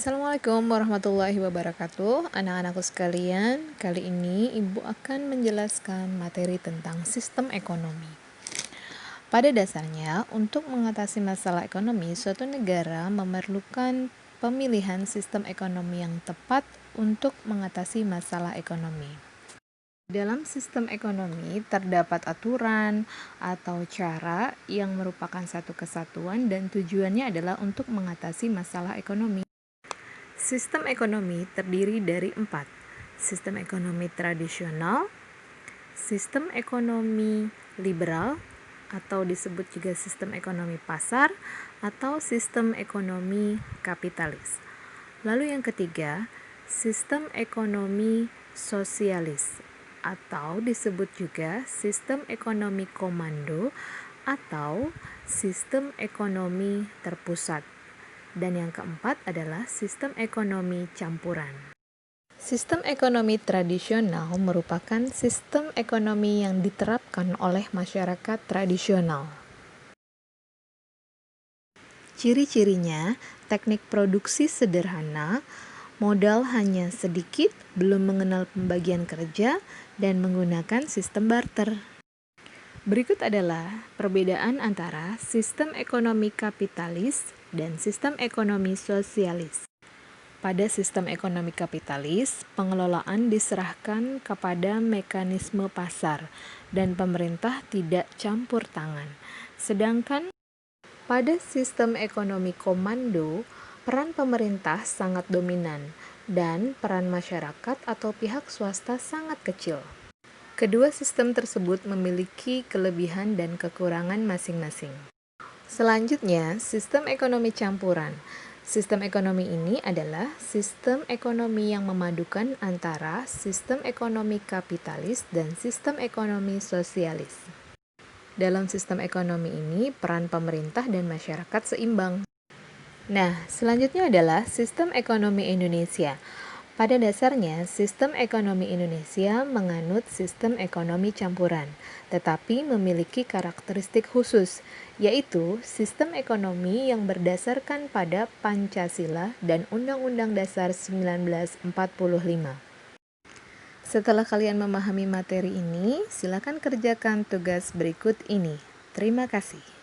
Assalamualaikum warahmatullahi wabarakatuh. Anak-anakku sekalian, kali ini Ibu akan menjelaskan materi tentang sistem ekonomi. Pada dasarnya, untuk mengatasi masalah ekonomi, suatu negara memerlukan pemilihan sistem ekonomi yang tepat untuk mengatasi masalah ekonomi. Dalam sistem ekonomi terdapat aturan atau cara yang merupakan satu kesatuan dan tujuannya adalah untuk mengatasi masalah ekonomi. Sistem ekonomi terdiri dari 4. Sistem ekonomi tradisional, sistem ekonomi liberal, atau disebut juga sistem ekonomi pasar, atau sistem ekonomi kapitalis. Lalu yang ketiga, sistem ekonomi sosialis, atau disebut juga sistem ekonomi komando, atau sistem ekonomi terpusat. Dan yang keempat adalah sistem ekonomi campuran. Sistem ekonomi tradisional merupakan sistem ekonomi yang diterapkan oleh masyarakat tradisional. Ciri-cirinya, teknik produksi sederhana, modal hanya sedikit, belum mengenal pembagian kerja, dan menggunakan sistem barter. Berikut adalah perbedaan antara sistem ekonomi kapitalis dan sistem ekonomi sosialis. Pada sistem ekonomi kapitalis, pengelolaan diserahkan kepada mekanisme pasar dan pemerintah tidak campur tangan. Sedangkan pada sistem ekonomi komando, peran pemerintah sangat dominan dan peran masyarakat atau pihak swasta sangat kecil. Kedua sistem tersebut memiliki kelebihan dan kekurangan masing-masing. Selanjutnya, sistem ekonomi campuran. Sistem ekonomi ini adalah sistem ekonomi yang memadukan antara sistem ekonomi kapitalis dan sistem ekonomi sosialis. Dalam sistem ekonomi ini, peran pemerintah dan masyarakat seimbang. Nah, selanjutnya adalah sistem ekonomi Indonesia. Pada dasarnya, sistem ekonomi Indonesia menganut sistem ekonomi campuran, tetapi memiliki karakteristik khusus, yaitu sistem ekonomi yang berdasarkan pada Pancasila dan Undang-Undang Dasar 1945. Setelah kalian memahami materi ini, silakan kerjakan tugas berikut ini. Terima kasih.